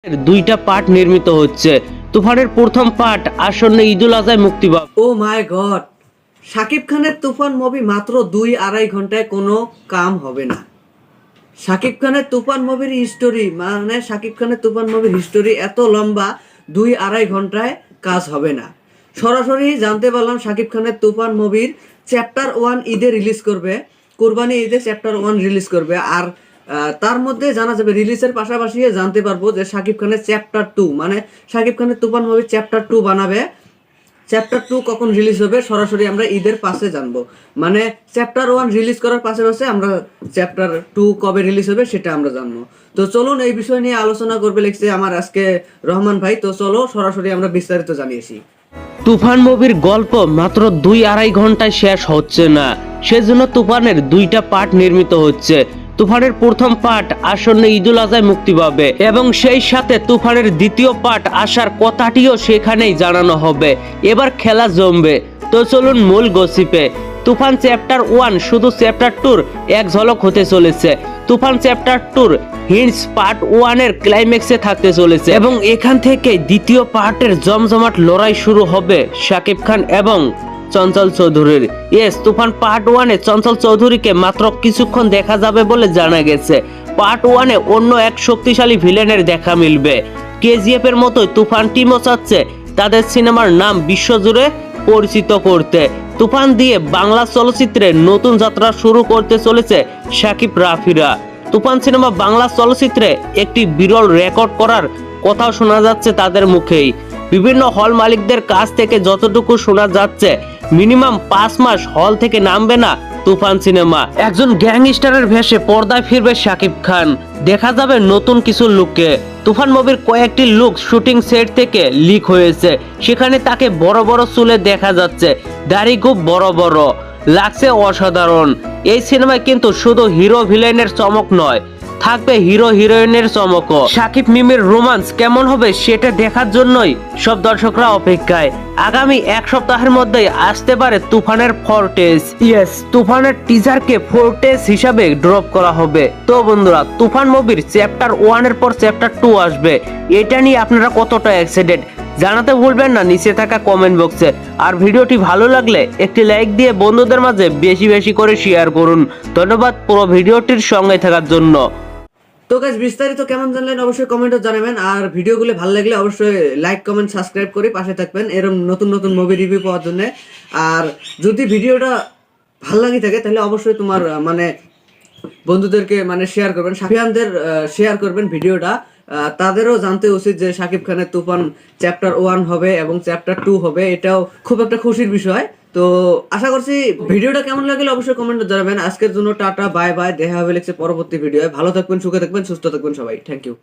দুইটা পার্ট নির্মিত হচ্ছে। তুফানের প্রথম পার্ট আসন্ন ঈদুল আজহায় মুক্তি পাবে। ও মাই গড, শাকিব খানের তুফান মুভি মাত্র 2-2.5 ঘন্টায় কোনো কাম হবে না। শাকিব খানের তুফান মুভির হিস্টোরি এত লম্বা, 2-2.5 ঘন্টায় কাজ হবে না। সরাসরি জানতে পারলাম শাকিব খানের তুফান মুভির চ্যাপ্টার 1 ঈদে রিলিজ করবে, কোরবানি ঈদে চ্যাপ্টার 1 রিলিজ করবে। আর তার মধ্যে জানা যাবে, রিলিজের পাশাপাশি জানতে পারবো যে শাকিব খানের চ্যাপ্টার 2 মানে শাকিব খানের তুফান মুভির চ্যাপ্টার 2 বানাবে। চ্যাপ্টার 2 কখন রিলিজ হবে সরাসরি আমরা ঈদের পাশে জানবো। মানে চ্যাপ্টার 1 রিলিজ করার পাশাপাশি আমরা চ্যাপ্টার 2 কবে রিলিজ হবে সেটা আমরা জানবো। তো চলুন এই বিষয় নিয়ে আলোচনা করবে লিখছে আমার আজকে রহমান ভাই। তো চলো সরাসরি আমরা বিস্তারিত জানিয়েছি। তুফান মুভির গল্প মাত্র 2-2.5 ঘন্টায় শেষ হচ্ছে না, সেজন্য তুফানের দুইটা পার্ট নির্মিত হচ্ছে। তুফানের প্রথম পার্ট আসন্ন ঈদুল আজহায় মুক্তি পাবে এবং সেই সাথে তুফানের দ্বিতীয় পার্ট আসার কথাটিও সেখানেই জানানো হবে। এবার খেলা জমবে। তো চলুন মূল গসিপে। তুফান চ্যাপ্টার 1 শুধু চ্যাপ্টার 2 এক ঝলক হতে চলেছে। তুফান চ্যাপ্টার 2 হিন্টস পার্ট 1 এর ক্লাইম্যাক্সে থাকতে চলেছে এবং এখান থেকে দ্বিতীয় পার্টের জমজমাট লড়াই শুরু হবে শাকিব খান এবং চঞ্চল চৌধুরীর। তুফান পার্ট 1 এ চঞ্চল চৌধুরীকে মাত্র কিছুক্ষণ দেখা যাবে বলে জানা গেছে। পার্ট 1 এ অন্য এক শক্তিশালী ভিলেনের দেখা মিলবে। কেজিএফ এর মতোই তুফান টিমও চাচ্ছে তাদের সিনেমার নাম বিশ্বজুড়ে পরিচিত করতে। তুফান দিয়ে বাংলা চলচ্চিত্রে নতুন যাত্রা শুরু করতে চলেছে শাকিব রাফিরা। তুফান সিনেমা বাংলা চলচ্চিত্রে একটি বিরল রেকর্ড করার কথাও শোনা যাচ্ছে তাদের মুখেই। বিভিন্ন হল মালিকদের কাছ থেকে যতটুকু শোনা যাচ্ছে, মিনিমাম 5 মাস হল থেকে নামবে না তুফান সিনেমা। একজন গ্যাংস্টারের ভেষে পর্দায় ফিরবে শাকিব খান। দেখা যাবে নতুন কিছু লুককে। তুফান মুভির কয়েকটি লুক শুটিং সেট থেকে লিক হয়েছে, সেখানে তাকে বড় বড় চুলে দেখা যাচ্ছে, দাড়ি খুব বড় বড় লাগছে, অসাধারণ। এই সিনেমায় কিন্তু শুধু হিরো ভিলেনের চমক নয়, থাকবে হিরো হিরোইনের চমকও। শাকিব মিমির রোমান্স কেমন হবে সেটা দেখার জন্যই সব দর্শকরা অপেক্ষায়। আগামী এক সপ্তাহের মধ্যেই আসতে পারে তুফানের ফোরটেজ। তুফানের টিজারকে ফোরটেজ হিসাবে ড্রপ করা হবে। তো বন্ধুরা, তুফান মুভির চ্যাপ্টার 1 এর পর চ্যাপ্টার 2 আসবে, এটা নিয়ে আপনারা কতটা এক্সাইটেড জানাতে ভুলবেন না নিচে থাকা কমেন্ট বক্সে। আর ভিডিওটি ভালো লাগলে একটি লাইক দিয়ে বন্ধুদের মাঝে বেশি বেশি করে শেয়ার করুন। ধন্যবাদ পুরো ভিডিওটির সঙ্গে থাকার জন্য। তো গাইস, বিস্তারিত কেমন জানলেন অবশ্যই কমেন্টে জানাবেন। আর ভিডিওগুলো ভালো লাগলে অবশ্যই লাইক কমেন্ট সাবস্ক্রাইব করে পাশে থাকবেন এরকম নতুন নতুন মুভি রিভিউ পাওয়ার জন্য। আর যদি ভিডিওটা ভালো লাগে থাকে তাহলে অবশ্যই তোমার বন্ধুদেরকে শেয়ার করবেন, সাফিয়ানদের শেয়ার করবেন ভিডিওটা। তাদেরও জানতে উচিত যে শাকিব খানের তুফান চ্যাপ্টার 1 হবে এবং চ্যাপ্টার 2 হবে, এটাও খুব একটা খুশির বিষয়। তো আশা করছি ভিডিওটা কেমন লাগলে অবশ্যই কমেন্টে জানাবেন। আজকের জন্য টাটা, বাই বাই, দেখা হবে লিখছে পরবর্তী ভিডিওয়ে। ভালো থাকবেন, সুখে থাকবেন, সুস্থ থাকবেন সবাই। Thank you.